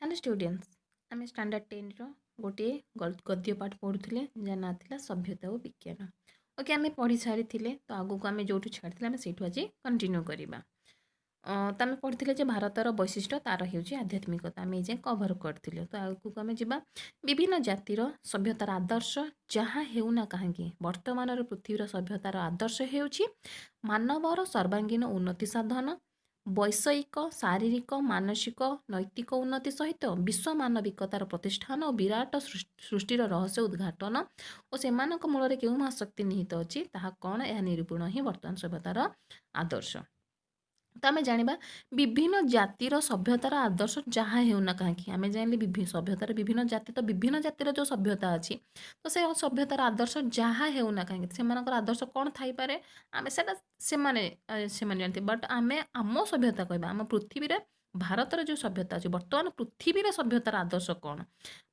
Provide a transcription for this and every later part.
Hello students आम standard 10 गोटे गद्य पाठ पढ़ुले जहाँ ना था सभ्यता और विज्ञान। ओके आम पढ़ी सारी तो आगू को आम जो छाड़ी आम से आज कंटिन्यू करवा। तो आम पढ़ी भारतर वैशिष्ट्य तार हो आध्यात्मिकता आम ये कभर करते। तो आगू को आम जा विभिन्न जातिर सभ्यतार आदर्श जहाँ होना कहीं वर्तमान पृथ्वीर सभ्यतार आदर्श हो मानवर सर्वांगीन उन्नति साधन वैषयिक शारीरिक मानसिक नैतिक उन्नति सहित विश्व मानविकतार प्रतिष्ठान और विराट सृष्टिर रहस्य उद्घाटन और से मूल क्यों महाशक्ति निहित अच्छी ताहा कौन यह निरूपण ही वर्तमान सभ्यतार आदर्श। तो आम जाना विभिन्न जातिर सभ्यतार आदर्श जहाँ होना कहीं आम जान सभ्यतार विभिन्न जाति तो विभिन्न जातिर जो सभ्यता अच्छी तो से सभ्यतार आदर्श जहाँ होना कहीं से आदर्श कौन थाईपे आम से जानते बट आम आम सभ्यता कहवा आम पृथ्वी भारतर जो सभ्यता अच्छी बर्तमान पृथ्वी सभ्यतार आदर्श कौन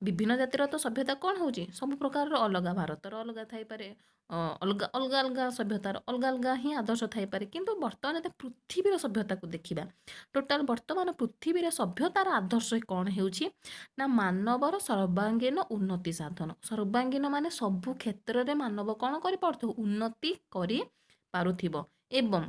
विभिन्न जातिर तो सभ्यता कौन हो सब प्रकार अलग भारतर अलग थाईपे अलग अलग अलग सभ्यतार अलग अलग ही आदर्श थाईपे किंतु बर्तमान पृथ्वी सभ्यता को देखा टोटाल बर्तमान पृथ्वी सभ्यतार आदर्श कौन होना मानवर सर्वांगीन उन्नति साधन सर्वांगीन माने सबु क्षेत्र में मानव कौन कर उन्नति कर एवं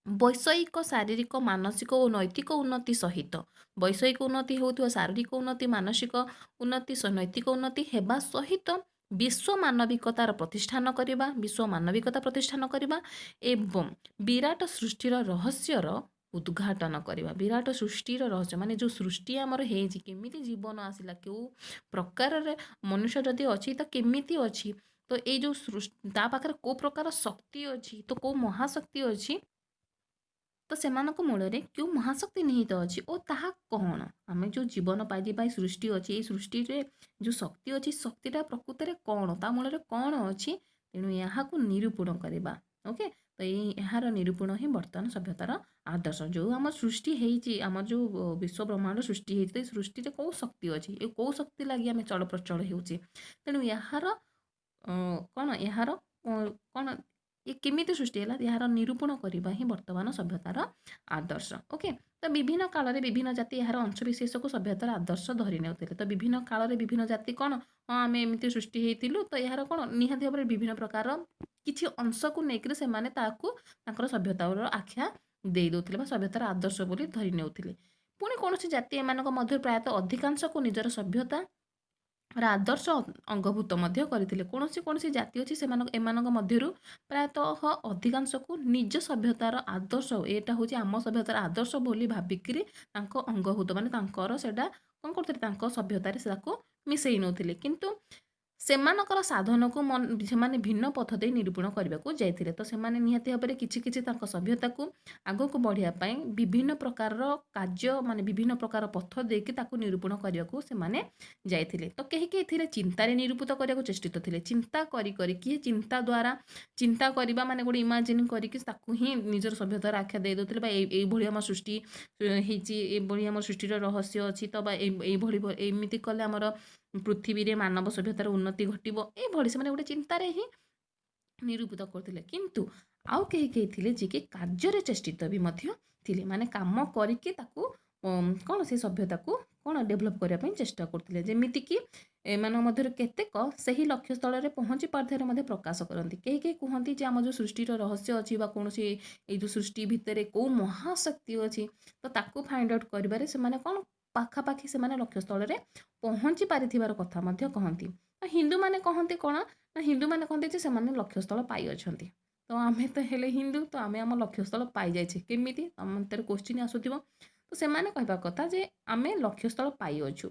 वैषयिक शारीरिक मानसिक और नैतिक उन्नति सहित वैषयिक उन्नति होता शारीरिक उन्नति मानसिक उन्नति नैतिक उन्नति हेबा सहित विश्व मानविकतार प्रतिष्ठान करवा विश्व मानविकता प्रतिष्ठान करवा एवं विराट सृष्टिर रहस्यर उद्घाटन करवा विराट सृष्टिर रहस्य माने जो सृष्टि आमर हेजी केमिति जीवन आसिला क्यों प्रकार मनुष्य जदि अच्छी तो केमिति अच्छी तो ये जो सृष्टि ता पाखरे को प्रकार शक्ति अच्छी तो को महाशक्ति अच्छी तो से मूल क्यों महाशक्ति निहित अच्छी और ताहा कौन आम जो जीवन पाई सृष्टि अच्छी ये सृष्टि जो शक्ति अच्छी शक्तिटा प्रकृत में कौन ता मूल कौन अच्छी तेणु यहाँ निरूपण करवा। ओके तो यार निरूपण ही बर्तमान सभ्यतार आदर्श जो आम सृष्टि होती आम जो विश्व ब्रह्मांड सृष्टि होती सृष्टि कौ शक्ति अच्छी ये कौ शक्ति लगी आम चल प्रचल हो तेणु यार कौन यार कौन ये केमिति सृष्टि है यार निरूपण करवा ही वर्तमान सभ्यतार आदर्श। ओके तो विभिन्न काल में विभिन्न जाति यार अंशविशेष को सभ्यतार आदर्श धरी नेउथिले तो विभिन्न काल में विभिन्न जाति कौन हाँ आम एमती सृष्टि होइतिलु तो यार कौन निहाती भाव में विभिन्न प्रकार किसी अंश को लेकर से सभ्यतार आख्या दे दौले सभ्यतार आदर्श बोली धरी नेउथिले पुणी कौन जाति एमानक मध्य प्रायतः अधिकांश को निजर सभ्यता आदर्श अंगभूत करते कौन कौन जाति अच्छी से मध्य प्रायतः अधिकांश को निज सभ्यतार आदर्श यहाँ हूँ आम सभ्यतार आदर्श बोली भाविकी अंगभूत मानते कौन करते सभ्यतार से मिसई नौले किंतु सेमानकर साधन को से भिन्न पथ दे निरूपण करने को जाते तो से निहाती भाव में किसी किसी सभ्यता को आग को बढ़ाई विभिन्न प्रकार कार्य मान विभिन्न प्रकार पथ देकी निरूपण करने को से जाते तो कहीं चिंतार निरूपित करने को चेष्टित थे चिंता किए चिंता द्वारा चिंता करवा माने गोटे इमाजिन करके निजर सभ्यतार आख्या दे दौले आम सृष्टि होती आम सृष्टिर रहस्य अच्छी तो एमती कले आमर पृथ्वी रे मानव सभ्यतार उन्नति घटव ये से गोटे चिंतार ही निरूपित करते किंतु आउ कहीं थे जी कि कार्य चेष्टित भी थे माने काम करके कौन से सभ्यता को कौन डेभलप करने चेष्टा करते जमीक मध्य केतेक से लक्ष्य स्थल में पहुँची पारे प्रकाश करती कहीं कहती आम जो सृष्टिर रहस्य अच्छी कौन ये जो सृष्टि भितर कौ महाशक्ति अच्छी तो ताकू फाइंड आउट कर कौन पाखापाखि से लक्ष्य स्थल में पहुँची पारिथिबार कथा कहती हिंदू माने कहती कौन ना हिंदू माने कहते से लक्ष्य स्थल पाई अच्छी तो आम तो हेले हिंदू तो आम आम लक्ष्य स्थल पाई जाए केमी तुम क्वेश्चन आसुव तो से कहवा कथा जे आम लक्ष्य स्थल पाई अच्छु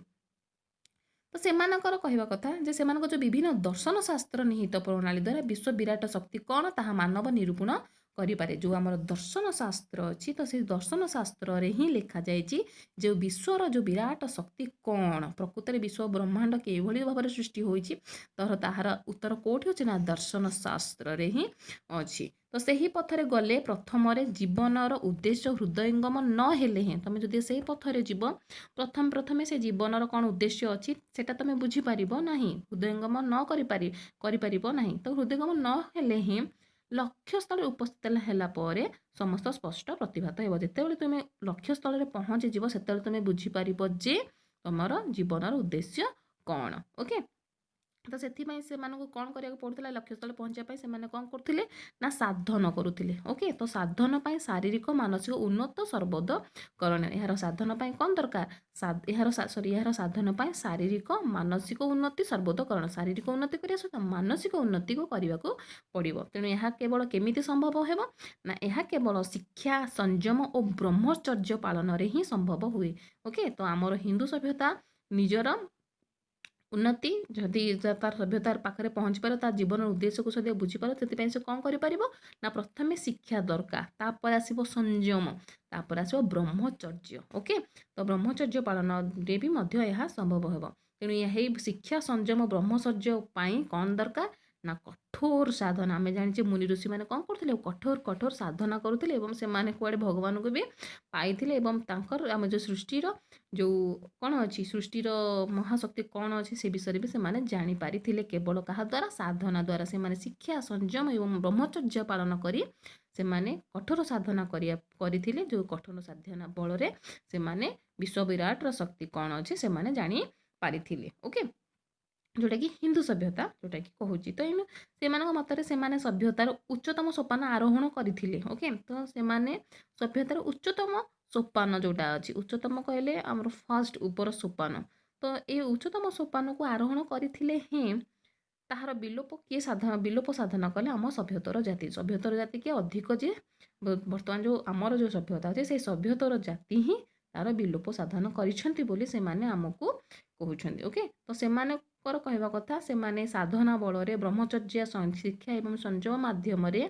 तो से कहवा कथा जे से जो विभिन्न दर्शन शास्त्र निहित प्रणाली द्वारा विश्व विराट शक्ति कौन ताहा मानव निरूपण करें जो आम दर्शन शास्त्र अच्छी तो से दर्शन शास्त्र रे ही लिखा जाए जो विश्वर जो विराट शक्ति कौन प्रकृत में विश्व ब्रह्मांड के भाव में सृष्टि होती तर ताहार उत्तर कौटी अच्छे ना दर्शन शास्त्र रे ही अच्छी तो सही पथरे गले प्रथम जीवनर उद्देश्य हृदयंगम न हेले ही तुम जो से पथरे जीव प्रथम प्रथमे से जीवनर कौन उद्देश्य अच्छी सेटा तुम बुझीपार ना हृदयंगम न करिपार ना तो हृदयंगम न हेले ही लक्ष्य स्थल उपस्थित है समस्त स्पष्ट प्रतिभात हो जिते तुम लक्ष्य स्थल में पहुँची जीव से तुम बुझीपार जे तुमर जीवनर उद्देश्य कौन। ओके, तो ସେଥିପାଇଁ ସେମାନଙ୍କୁ କ'ଣ କରିବାକୁ ପଡ଼ୁଥିଲା, ଲକ୍ଷ୍ୟସ୍ଥଳରେ ପହଞ୍ଚିବା ପାଇଁ ସେମାନେ କ'ଣ କରୁଥିଲେ ନା ସାଧନ କରୁଥିଲେ। ଓକେ, ତ ସାଧନ ପାଇଁ ଶାରୀରିକ ମାନସିକ ଉନ୍ନତ ସର୍ବୋଦକରଣ। ଏହାର ସାଧନ ପାଇଁ କ'ଣ ଦରକାର, ଏହାର ସାଧନ ପାଇଁ ଶାରୀରିକ ମାନସିକ ଉନ୍ନତି ସର୍ବୋଦକରଣ। ଶାରୀରିକ ଉନ୍ନତି କରିବା ସହିତ ମାନସିକ ଉନ୍ନତିକୁ କରିବାକୁ ପଡ଼ିବ। ତେଣୁ ଏହା କେବଳ କେମିତି ସମ୍ଭବ ହେବ ନା ଏହା କେବଳ ଶିକ୍ଷା ସଂଯମ ଓ ବ୍ରହ୍ମଚର୍ଯ୍ୟ ପାଳନରେ ହିଁ ସମ୍ଭବ ହୁଏ। ଓକେ, ତ ଆମର ହିନ୍ଦୁ ସଭ୍ୟତା ନିଜର ଉନ୍ନତି ଯଦି ତାର ସଭ୍ୟତାର ପାଖରେ ପହଞ୍ଚିପାରିବ, ତା ଜୀବନର ଉଦ୍ଦେଶ୍ୟକୁ ଯଦି ବୁଝିପାରିବ, ସେଥିପାଇଁ ସେ କ'ଣ କରିପାରିବ ନା ପ୍ରଥମେ ଶିକ୍ଷା ଦରକାର, ତାପରେ ଆସିବ ସଂଯମ, ତାପରେ ଆସିବ ବ୍ରହ୍ମଚର୍ଯ୍ୟ। ଓକେ, ତ ବ୍ରହ୍ମଚର୍ଯ୍ୟ ପାଳନରେ ବି ମଧ୍ୟ ଏହା ସମ୍ଭବ ହେବ। ତେଣୁ ଏହି ଶିକ୍ଷା ସଂଯମ ବ୍ରହ୍ମଚର୍ଯ୍ୟ ପାଇଁ କ'ଣ ଦରକାର ନା କଠୋର ସାଧନା। ଆମେ ଜାଣିଛେ ମୁନି ଋଷିମାନେ କ'ଣ କରୁଥିଲେ, କଠୋର ସାଧନା କରୁଥିଲେ ଏବଂ ସେମାନେ କୁଆଡ଼େ ଭଗବାନଙ୍କୁ ବି ପାଇଥିଲେ ଏବଂ ତାଙ୍କର ଆମ ଯେଉଁ ସୃଷ୍ଟିର ଯେଉଁ କ'ଣ ଅଛି, ସୃଷ୍ଟିର ମହାଶକ୍ତି କ'ଣ ଅଛି ସେ ବିଷୟରେ ବି ସେମାନେ ଜାଣିପାରିଥିଲେ କେବଳ କାହା ଦ୍ୱାରା, ସାଧନା ଦ୍ୱାରା। ସେମାନେ ଶିକ୍ଷା ସଂଯମ ଏବଂ ବ୍ରହ୍ମଚର୍ଯ୍ୟ ପାଳନ କରି ସେମାନେ କଠୋର ସାଧନା କରିଥିଲେ, ଯେଉଁ କଠୋର ସାଧନା ବଳରେ ସେମାନେ ବିଶ୍ୱ ବିରାଟର ଶକ୍ତି କ'ଣ ଅଛି ସେମାନେ ଜାଣିପାରିଥିଲେ। ଓକେ, ଯେଉଁଟାକି ହିନ୍ଦୁ ସଭ୍ୟତା ଯେଉଁଟାକି କହୁଛି। ତ ଏଇନୁ ସେମାନଙ୍କ ମତରେ ସେମାନେ ସଭ୍ୟତାର ଉଚ୍ଚତମ ସୋପାନ ଆରୋହଣ କରିଥିଲେ। ଓକେ, ତ ସେମାନେ ସଭ୍ୟତାର ଉଚ୍ଚତମ ସୋପାନ ଯେଉଁଟା ଅଛି, ଉଚ୍ଚତମ କହିଲେ ଆମର ଫାର୍ଷ୍ଟ ଉପର ସୋପାନ, ତ ଏଇ ଉଚ୍ଚତମ ସୋପାନକୁ ଆରୋହଣ କରିଥିଲେ ହିଁ ତାହାର ବିଲୋପ ସାଧନ କଲେ ଆମ ସଭ୍ୟତର ଜାତି। ସଭ୍ୟତର ଜାତି କିଏ ଅଧିକ, ଯେ ବର୍ତ୍ତମାନ ଯେଉଁ ଆମର ଯେଉଁ ସଭ୍ୟତା ଅଛି ସେଇ ସଭ୍ୟତର ଜାତି ହିଁ ତାର ବିଲୋପ ସାଧନ କରିଛନ୍ତି ବୋଲି ସେମାନେ ଆମକୁ କହୁଛନ୍ତି। ଓକେ, ତ ସେମାନଙ୍କର କହିବା କଥା, ସେମାନେ ସାଧନା ବଳରେ ବ୍ରହ୍ମଚର୍ଯ୍ୟ ଶିକ୍ଷା ଏବଂ ସଂଯମ ମାଧ୍ୟମରେ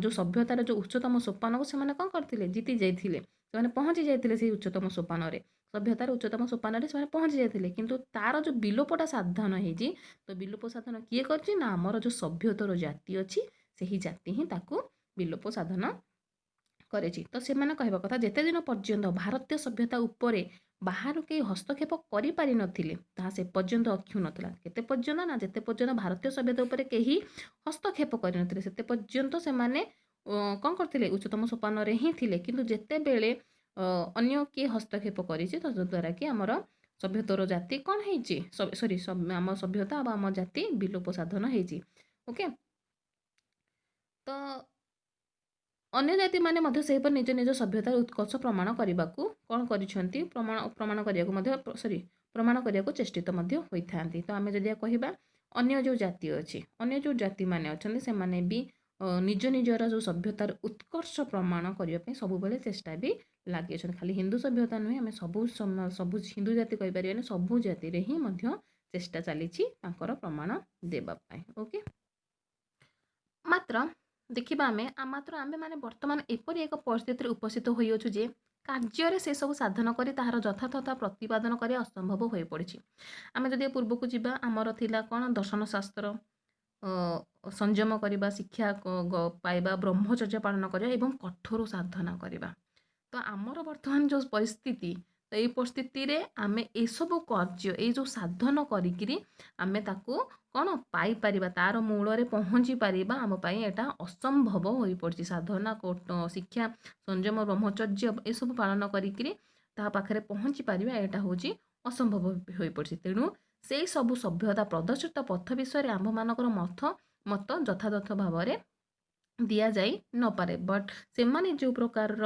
ଯେଉଁ ସଭ୍ୟତାର ଯେଉଁ ଉଚ୍ଚତମ ସୋପାନକୁ ସେମାନେ କ'ଣ କରିଥିଲେ, ଜିତି ଯାଇଥିଲେ। ସେମାନେ ପହଞ୍ଚି ଯାଇଥିଲେ ସେଇ ଉଚ୍ଚତମ ସୋପାନରେ, ସଭ୍ୟତାର ଉଚ୍ଚତମ ସୋପାନରେ ସେମାନେ ପହଞ୍ଚି ଯାଇଥିଲେ। କିନ୍ତୁ ତାର ଯେଉଁ ବିଲୋପଟା ସାଧନ ହେଇଛି, ତ ବିଲୋପ ସାଧନ କିଏ କରିଛି ନା ଆମର ଯେଉଁ ସଭ୍ୟତର ଜାତି ଅଛି ସେହି ଜାତି ହିଁ ତାକୁ ବିଲୋପ ସାଧନ କରିଛି। ତ ସେମାନେ କହିବା କଥା, ଯେତେ ଦିନ ପର୍ଯ୍ୟନ୍ତ ଭାରତୀୟ ସଭ୍ୟତା ଉପରେ ବାହାରୁ କେହି ହସ୍ତକ୍ଷେପ କରିପାରିନଥିଲେ ତାହା ସେ ପର୍ଯ୍ୟନ୍ତ ଅକ୍ଷୁଣ୍ଣ ଥିଲା। କେତେ ପର୍ଯ୍ୟନ୍ତ ନା ଯେତେ ପର୍ଯ୍ୟନ୍ତ ଭାରତୀୟ ସଭ୍ୟତା ଉପରେ କେହି ହସ୍ତକ୍ଷେପ କରିନଥିଲେ ସେତେ ପର୍ଯ୍ୟନ୍ତ ସେମାନେ କ'ଣ କରିଥିଲେ, ଉଚ୍ଚତମ ସୋପାନରେ ହିଁ ଥିଲେ। କିନ୍ତୁ ଯେତେବେଳେ ଅନ୍ୟ କିଏ ହସ୍ତକ୍ଷେପ କରିଛି, ତଦ୍ୱାରା କି ଆମର ସଭ୍ୟତର ଜାତି କ'ଣ ହେଇଛି, ଆମ ସଭ୍ୟତା ବା ଆମ ଜାତି ବିଲୋପ ସାଧନ ହେଇଛି। ଓକେ, ତ ଅନ୍ୟ ଜାତିମାନେ ମଧ୍ୟ ସେହିପରି ନିଜ ନିଜ ସଭ୍ୟତାର ଉତ୍କର୍ଷ ପ୍ରମାଣ କରିବାକୁ କ'ଣ କରିଛନ୍ତି, ପ୍ରମାଣ କରିବାକୁ ଚେଷ୍ଟିତ ମଧ୍ୟ ହୋଇଥାନ୍ତି। ତ ଆମେ ଯଦି କହିବା ଅନ୍ୟ ଯେଉଁ ଜାତି ଅଛି, ଅନ୍ୟ ଯେଉଁ ଜାତିମାନେ ଅଛନ୍ତି ସେମାନେ ବି ନିଜ ନିଜର ଯେଉଁ ସଭ୍ୟତାର ଉତ୍କର୍ଷ ପ୍ରମାଣ କରିବା ପାଇଁ ସବୁବେଳେ ଚେଷ୍ଟା ବି ଲାଗିଛନ୍ତି। ଖାଲି ହିନ୍ଦୁ ସଭ୍ୟତା ନୁହେଁ, ଆମେ ସବୁ ହିନ୍ଦୁ ଜାତି କହିପାରିବାନି, ସବୁ ଜାତିରେ ହିଁ ମଧ୍ୟ ଚେଷ୍ଟା ଚାଲିଛି ତାଙ୍କର ପ୍ରମାଣ ଦେବା ପାଇଁ। ଓକେ, ମାତ୍ର ଦେଖିବା ଆମେମାନେ ବର୍ତ୍ତମାନ ଏପରି ଏକ ପରିସ୍ଥିତିରେ ଉପସ୍ଥିତ ହୋଇଅଛୁ ଯେ କାର୍ଯ୍ୟରେ ସେସବୁ ସାଧନ କରି ତାହାର ଯଥାର୍ଥତା ପ୍ରତିପାଦନ କରିବା ଅସମ୍ଭବ ହୋଇପଡ଼ିଛି। ଆମେ ଯଦି ପୂର୍ବକୁ ଯିବା, ଆମର ଥିଲା କ'ଣ, ଦର୍ଶନ ଶାସ୍ତ୍ର, ସଂଯମ କରିବା, ଶିକ୍ଷା ପାଇବା, ବ୍ରହ୍ମଚର୍ଯ୍ୟ ପାଳନ କରିବା ଏବଂ କଠୋର ସାଧନା କରିବା। ତ ଆମର ବର୍ତ୍ତମାନ ଯେଉଁ ପରିସ୍ଥିତି, ତ ଏଇ ପରିସ୍ଥିତିରେ ଆମେ ଏସବୁ କାର୍ଯ୍ୟ, ଏଇ ଯେଉଁ ସାଧନ କରିକିରି ଆମେ ତାକୁ କ'ଣ ପାଇପାରିବା, ତାର ମୂଳରେ ପହଞ୍ଚି ପାରିବା, ଆମ ପାଇଁ ଏଇଟା ଅସମ୍ଭବ ହୋଇପଡ଼ିଛି। ସାଧନା, ଶିକ୍ଷା, ସଂଯମ, ବ୍ରହ୍ମଚର୍ଯ୍ୟ ଏସବୁ ପାଳନ କରିକିରି ତା ପାଖରେ ପହଞ୍ଚି ପାରିବା ଏଇଟା ହେଉଛି ଅସମ୍ଭବ ହୋଇପଡ଼ିଛି। ତେଣୁ ସେଇ ସବୁ ସଭ୍ୟତା ପ୍ରଦର୍ଶିତ ପଥ ବିଷୟରେ ଆମ୍ଭମାନଙ୍କର ମତ ଯଥାଯଥ ଭାବରେ ଦିଆଯାଇ ନପାରେ। ବଟ୍ ସେମାନେ ଯେଉଁ ପ୍ରକାରର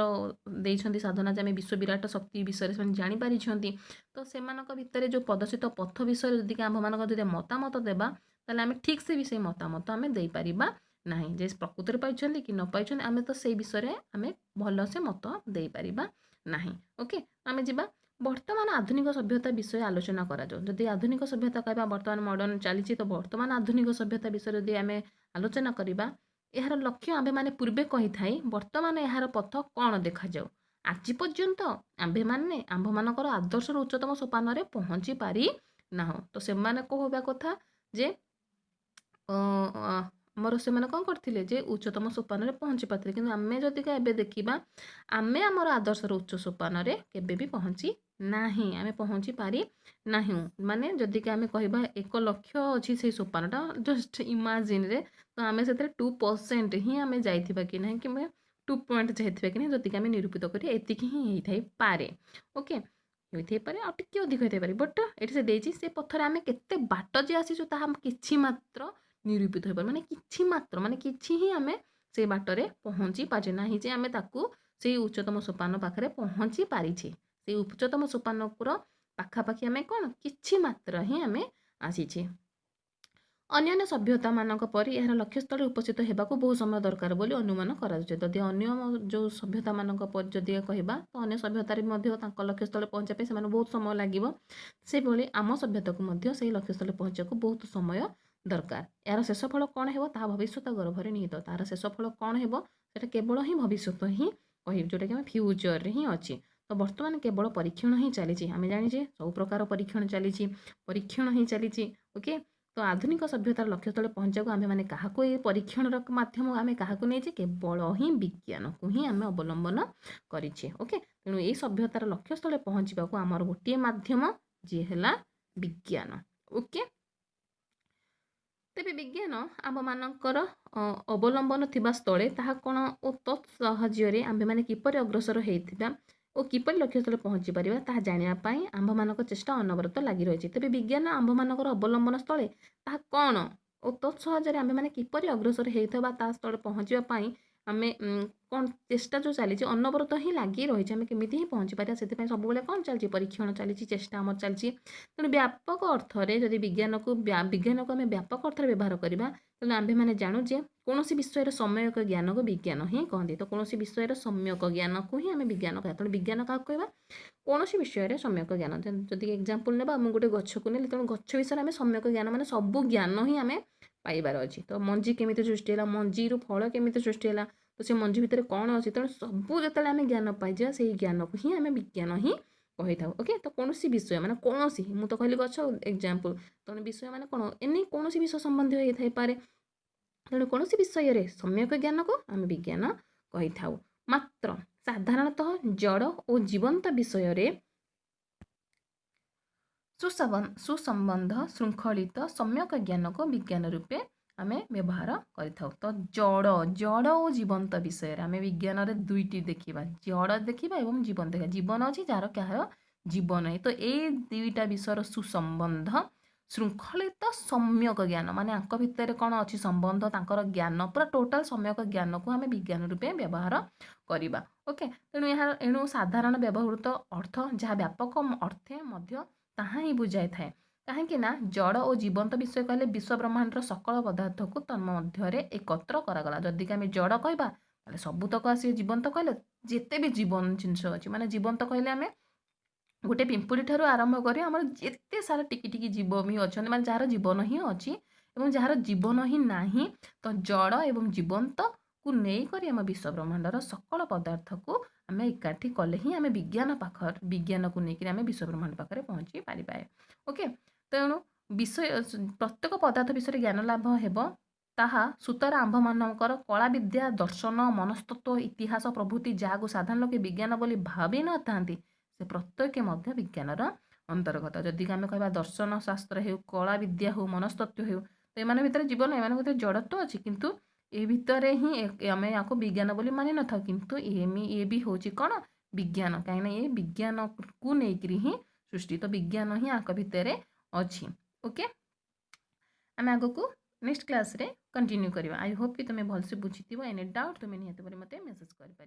ଦେଇଛନ୍ତି ସାଧନା, ଯେ ଆମେ ବିଶ୍ୱ ବିରାଟ ଶକ୍ତି ବିଷୟରେ ସେମାନେ ଜାଣିପାରିଛନ୍ତି, ତ ସେମାନଙ୍କ ଭିତରେ ଯେଉଁ ପ୍ରଦର୍ଶିତ ପଥ ବିଷୟରେ ଯଦି ଆମ୍ଭମାନଙ୍କ ଯଦି ମତାମତ ଦେବା, ତାହେଲେ ଆମେ ଠିକ୍ସେ ବି ସେଇ ମତାମତ ଆମେ ଦେଇପାରିବା ନାହିଁ। ଯେ ପ୍ରକୃତରେ ପାଇଛନ୍ତି କି ନ ପାଇଛନ୍ତି, ଆମେ ତ ସେଇ ବିଷୟରେ ଆମେ ଭଲସେ ମତ ଦେଇପାରିବା ନାହିଁ। ଓକେ, ଆମେ ଯିବା ବର୍ତ୍ତମାନ ଆଧୁନିକ ସଭ୍ୟତା ବିଷୟ ଆଲୋଚନା କରାଯାଉ। ଯଦି ଆଧୁନିକ ସଭ୍ୟତା କହିବା, ବର୍ତ୍ତମାନ ମଡ଼ର୍ଣ୍ଣ ଚାଲିଛି, ତ ବର୍ତ୍ତମାନ ଆଧୁନିକ ସଭ୍ୟତା ବିଷୟରେ ଯଦି ଆମେ ଆଲୋଚନା କରିବା, ଏହାର ଲକ୍ଷ୍ୟ ଆମ୍ଭେମାନେ ପୂର୍ବେ କହିଥାଇ ବର୍ତ୍ତମାନ ଏହାର ପଥ କ'ଣ ଦେଖାଯାଉ। ଆଜି ପର୍ଯ୍ୟନ୍ତ ଆମ୍ଭମାନଙ୍କର ଆଦର୍ଶର ଉଚ୍ଚତମ ସୋପାନରେ ପହଞ୍ଚି ପାରିନାହୁଁ। ତ ସେମାନେ କହିବା କଥା ଯେ ସେମାନେ କ'ଣ କରିଥିଲେ, ଯେ ଉଚ୍ଚତମ ସୋପାନରେ ପହଞ୍ଚି ପାରିଥିଲେ। କିନ୍ତୁ ଆମେ ଯଦି ଏବେ ଦେଖିବା, ଆମେ ଆମର ଆଦର୍ଶର ଉଚ୍ଚ ସୋପାନରେ କେବେ ବି ପହଞ୍ଚି ନାହିଁ, ଆମେ ପହଞ୍ଚି ପାରି ନାହୁଁ। ମାନେ ଯଦିକି ଆମେ କହିବା 1 ଲକ୍ଷ ଅଛି ସେଇ ସୋପାନଟା, ଜଷ୍ଟ ଇମାଜିନ୍ରେ, ତ ଆମେ ସେଥିରେ 2% ହିଁ ଆମେ ଯାଇଥିବା କି ନାହିଁ, କିମ୍ବା 2 ପଏଣ୍ଟ ଯାଇଥିବା କି ନାହିଁ, ଯଦିକି ଆମେ ନିରୂପିତ କରି ଏତିକି ହିଁ ହେଇଥାଇପାରେ। ଓକେ, ହୋଇଥାଇପାରେ ଆଉ ଟିକେ ଅଧିକ ହୋଇଥାଇପାରେ ବଟ୍ ଏଠି ସେ ଦେଇଛି ସେ ପଥରେ ଆମେ କେତେ ବାଟ ଯେ ଆସିଛୁ ତାହା କିଛି ମାତ୍ର ନିରୂପିତ ହୋଇପାରେ ମାନେ କିଛି ମାତ୍ର ମାନେ କିଛି ହିଁ ଆମେ ସେଇ ବାଟରେ ପହଞ୍ଚି ପାରିଛେ ନାହିଁ ଯେ ଆମେ ତାକୁ ସେଇ ଉଚ୍ଚତମ ସୋପାନ ପାଖରେ ପହଞ୍ଚି ପାରିଛେ ସେଇ ଉଚ୍ଚତମ ସୋପାନର ପାଖାପାଖି ଆମେ କ'ଣ କିଛି ମାତ୍ର ହିଁ ଆମେ ଆସିଛେ। ଅନ୍ୟାନ୍ୟ ସଭ୍ୟତାମାନଙ୍କ ପରି ଏହାର ଲକ୍ଷ୍ୟସ୍ଥଳରେ ଉପସ୍ଥିତ ହେବାକୁ ବହୁ ସମୟ ଦରକାର ବୋଲି ଅନୁମାନ କରାଯାଉଛି। ଯଦି ଅନ୍ୟ ଯେଉଁ ସଭ୍ୟତାମାନଙ୍କ ପରି ଯଦି କହିବା ତ ଅନ୍ୟ ସଭ୍ୟତାରେ ମଧ୍ୟ ତାଙ୍କ ଲକ୍ଷ୍ୟସ୍ଥଳରେ ପହଞ୍ଚିବା ପାଇଁ ସେମାନଙ୍କୁ ବହୁତ ସମୟ ଲାଗିବ। ସେଭଳି ଆମ ସଭ୍ୟତାକୁ ମଧ୍ୟ ସେଇ ଲକ୍ଷ୍ୟସ୍ଥଳରେ ପହଞ୍ଚିବାକୁ ବହୁତ ସମୟ ଦରକାର। ଏହାର ଶେଷ ଫଳ କ'ଣ ହେବ ତାହା ଭବିଷ୍ୟତ ଗର୍ଭରେ ନିହିତ। ତାହାର ଶେଷ ଫଳ କ'ଣ ହେବ ସେଟା କେବଳ ହିଁ ଭବିଷ୍ୟତ ହିଁ କହିବ ଯେଉଁଟାକି ଆମେ ଫ୍ୟୁଚରରେ ହିଁ ଅଛି। ତ ବର୍ତ୍ତମାନ କେବଳ ପରୀକ୍ଷଣ ହିଁ ଚାଲିଛି। ଆମେ ଜାଣିଛେ ସବୁ ପ୍ରକାର ପରୀକ୍ଷଣ ଚାଲିଛି ହିଁ ଚାଲିଛି। ଓକେ, ତ ଆଧୁନିକ ସଭ୍ୟତାର ଲକ୍ଷ୍ୟସ୍ଥଳରେ ପହଞ୍ଚିବାକୁ ଆମେମାନେ କାହାକୁ ଏ ପରୀକ୍ଷଣର ମାଧ୍ୟମ ଆମେ କାହାକୁ ନେଇଛେ କେବଳ ହିଁ ବିଜ୍ଞାନକୁ ହିଁ ଆମେ ଅବଲମ୍ବନ କରିଛେ। ଓକେ, ତେଣୁ ଏଇ ସଭ୍ୟତାର ଲକ୍ଷ୍ୟସ୍ଥଳରେ ପହଞ୍ଚିବାକୁ ଆମର ଗୋଟିଏ ମାଧ୍ୟମ ଯିଏ ହେଲା ବିଜ୍ଞାନ। ଓକେ, ତେବେ ବିଜ୍ଞାନ ଆମମାନଙ୍କର ଅବଲମ୍ବନ ଥିବା ସ୍ଥଳେ ତାହା କ'ଣ ଓ ତତ୍ ସାହାଯ୍ୟରେ ଆମ୍ଭେମାନେ କିପରି ଅଗ୍ରସର ହେଇଥିବା ଓ କିପରି ଲକ୍ଷ୍ୟସ୍ଥଳରେ ପହଞ୍ଚି ପାରିବା ତାହା ଜାଣିବା ପାଇଁ ଆମ୍ଭମାନଙ୍କ ଚେଷ୍ଟା ଅନବରତ ଲାଗି ରହିଛି। ତେବେ ବିଜ୍ଞାନ ଆମ୍ଭମାନଙ୍କର ଅବଲମ୍ବନ ସ୍ଥଳେ ତାହା କ'ଣ ଓ ତତ୍ ସାହାଯ୍ୟରେ ଆମ୍ଭେମାନେ କିପରି ଅଗ୍ରସର ହେଇଥିବା ତା ସ୍ଥଳରେ ପହଞ୍ଚିବା ପାଇଁ ଆମେ କ'ଣ ଚେଷ୍ଟା ଯେଉଁ ଚାଲିଛି ଅନବରତ ହିଁ ଲାଗି ରହିଛି ଆମେ କେମିତି ହିଁ ପହଞ୍ଚିପାରିବା ସେଥିପାଇଁ ସବୁବେଳେ କ'ଣ ଚାଲିଛି ପରୀକ୍ଷଣ ଚାଲିଛି ଚେଷ୍ଟା ଆମର ଚାଲିଛି। ତେଣୁ ବ୍ୟାପକ ଅର୍ଥରେ ଯଦି ବିଜ୍ଞାନକୁ ଆମେ ବ୍ୟାପକ ଅର୍ଥରେ ବ୍ୟବହାର କରିବା ତେଣୁ ଆମ୍ଭେମାନେ ଜାଣୁ ଯେ କୌଣସି ବିଷୟର ସମ୍ୟକ ଜ୍ଞାନକୁ ବିଜ୍ଞାନ ହିଁ କହନ୍ତି। ତ କୌଣସି ବିଷୟର ସମ୍ୟକ ଜ୍ଞାନକୁ ହିଁ ଆମେ ବିଜ୍ଞାନ କହିବା। ତେଣୁ ବିଜ୍ଞାନ କାହାକୁ କହିବା କୌଣସି ବିଷୟରେ ସମ୍ୟକ ଜ୍ଞାନ। ଯଦି ଏକ୍ଜାମ୍ପଲ୍ ନେବା ମୁଁ ଗୋଟେ ଗଛକୁ ନେଲି ତେଣୁ ଗଛ ବିଷୟରେ ଆମେ ସମ୍ୟକ ଜ୍ଞାନ ମାନେ ସବୁ ଜ୍ଞାନ ହିଁ ଆମେ ପାଇବାର ଅଛି। ତ ମଞ୍ଜି କେମିତି ସୃଷ୍ଟି ହେଲା ମଞ୍ଜିରୁ ଫଳ କେମିତି ସୃଷ୍ଟି ହେଲା ତ ସେ ମଞ୍ଜି ଭିତରେ କ'ଣ ଅଛି ତେଣୁ ସବୁ ଯେତେବେଳେ ଆମେ ଜ୍ଞାନ ପାଇଯିବା ସେଇ ଜ୍ଞାନକୁ ହିଁ ଆମେ ବିଜ୍ଞାନ ହିଁ କହିଥାଉ। ଓକେ, ତ କୌଣସି ବିଷୟ ମାନେ କୌଣସି ମୁଁ ତ କହିଲି ଗଛ ଏକ୍ଜାମ୍ପଲ୍ ତେଣୁ ବିଷୟ ମାନେ କ'ଣ ଏନି କୌଣସି ବିଷୟ ସମ୍ବନ୍ଧୀୟ ହେଇଥାଇପାରେ। ତେଣୁ କୌଣସି ବିଷୟରେ ସମ୍ୟକ ଜ୍ଞାନକୁ ଆମେ ବିଜ୍ଞାନ କହିଥାଉ। ମାତ୍ର ସାଧାରଣତଃ ଜଡ଼ ଓ ଜୀବନ୍ତ ବିଷୟରେ ସୁସମ୍ବନ୍ଧ ଶୃଙ୍ଖଳିତ ସମ୍ୟକ ଜ୍ଞାନକୁ ବିଜ୍ଞାନ ରୂପେ ଆମେ ବ୍ୟବହାର କରିଥାଉ। ତ ଜଡ଼ ଓ ଜୀବନ୍ତ ବିଷୟରେ ଆମେ ବିଜ୍ଞାନରେ ଦୁଇଟି ଦେଖିବା ଜଡ଼ ଦେଖିବା ଏବଂ ଜୀବନ ଦେଖିବା। ଜୀବନ ଅଛି ଯାହାର କାହାର ଜୀବନ ନାହିଁ। ତ ଏଇ ଦୁଇଟା ବିଷୟର ସୁସମ୍ବନ୍ଧ ଶୃଙ୍ଖଳିତ ସମ୍ୟକ ଜ୍ଞାନ ମାନେ ଆଙ୍କ ଭିତରେ କ'ଣ ଅଛି ସମ୍ବନ୍ଧ ତାଙ୍କର ଜ୍ଞାନ ପୁରା ଟୋଟାଲ ସମ୍ୟକ ଜ୍ଞାନକୁ ଆମେ ବିଜ୍ଞାନ ରୂପେ ବ୍ୟବହାର କରିବା। ଓକେ, ଏଣୁ ସାଧାରଣ ବ୍ୟବହୃତ ଅର୍ଥ ଯାହା ବ୍ୟାପକ ଅର୍ଥେ ମଧ୍ୟ ତାହା ହିଁ ବୁଝାଇଥାଏ। କାହିଁକି ନା ଜଡ଼ ଓ ଜୀବନ୍ତ ବିଷୟ କହିଲେ ବିଶ୍ୱ ବ୍ରହ୍ମାଣ୍ଡର ସକଳ ପଦାର୍ଥକୁ ତନ୍ମଧ୍ୟରେ ଏକତ୍ର କରାଗଲା। ଯଦିକି ଆମେ ଜଡ଼ କହିବା ତାହେଲେ ସବୁତକ ଆସିବ। ଜୀବନ୍ତ କହିଲେ ଯେତେ ବି ଜୀବନ ଜିନିଷ ଅଛି ମାନେ ଜୀବନ୍ତ କହିଲେ ଆମେ ଗୋଟେ ପିମ୍ପୁଡ଼ି ଠାରୁ ଆରମ୍ଭ କରି ଆମର ଯେତେ ସାରା ଟିକି ଟିକି ଜୀବ ବି ଅଛନ୍ତି ମାନେ ଯାହାର ଜୀବନ ହିଁ ଅଛି ଏବଂ ଯାହାର ଜୀବନ ହିଁ ନାହିଁ। ତ ଜଡ଼ ଏବଂ ଜୀବନ୍ତକୁ ନେଇକରି ଆମ ବିଶ୍ୱ ବ୍ରହ୍ମାଣ୍ଡର ସକଳ ପଦାର୍ଥକୁ ଆମେ ଏକାଠି କଲେ ହିଁ ଆମେ ବିଜ୍ଞାନକୁ ନେଇକରି ଆମେ ବିଶ୍ୱ ବ୍ରହ୍ମାଣ୍ଡ ପାଖରେ ପହଞ୍ଚି ପାରିବା। ଓକେ, ତେଣୁ ପ୍ରତ୍ୟେକ ପଦାର୍ଥ ବିଷୟରେ ଜ୍ଞାନ ଲାଭ ହେବ ତାହା ସୁତରା ଆମ୍ଭମାନଙ୍କର କଳା ବିଦ୍ୟା ଦର୍ଶନ ମନସ୍ତତ୍ତ୍ୱ ଇତିହାସ ପ୍ରଭୃତି ଯାହାକୁ ସାଧାରଣ ଲୋକେ ବିଜ୍ଞାନ ବୋଲି ଭାବି ନଥାନ୍ତି ସେ ପ୍ରତ୍ୟେକ ମଧ୍ୟ ବିଜ୍ଞାନର ଅନ୍ତର୍ଗତ। ଯଦି ଆମେ କହିବା ଦର୍ଶନ ଶାସ୍ତ୍ର ହେଉ କଳା ବିଦ୍ୟା ହେଉ ମନସ୍ତତ୍ତ୍ୱ ହେଉ ତ ଏମାନଙ୍କ ଭିତରେ ଜୀବନ ଏମାନଙ୍କ ଭିତରେ ଜଡ଼ତ୍ୱ ଅଛି କିନ୍ତୁ ଏ ଭିତରେ ହିଁ ଆମେ ୟାକୁ ବିଜ୍ଞାନ ବୋଲି ମାନି ନଥାଉ କିନ୍ତୁ ଇଏ ବି ହେଉଛି କ'ଣ ବିଜ୍ଞାନ କାହିଁକିନା ଏ ବିଜ୍ଞାନକୁ ନେଇକରି ହିଁ ସୃଷ୍ଟି। ତ ବିଜ୍ଞାନ ହିଁ ଆଙ୍କ ଭିତରେ ଅଛି। ଓକେ, ଆମେ ଆଗକୁ ନେକ୍ସଟ କ୍ଲାସ୍ରେ କଣ୍ଟିନ୍ୟू କରିବା। ଆଇ ହୋପ୍ କି ତୁମେ ଭଲସେ ବୁଝିଥିବ। ଏନି ଡାଉଟ୍ ତୁମେ ନିହାତି ଭାବରେ ମୋତେ ମେସେଜ୍ କରିପାରିବ।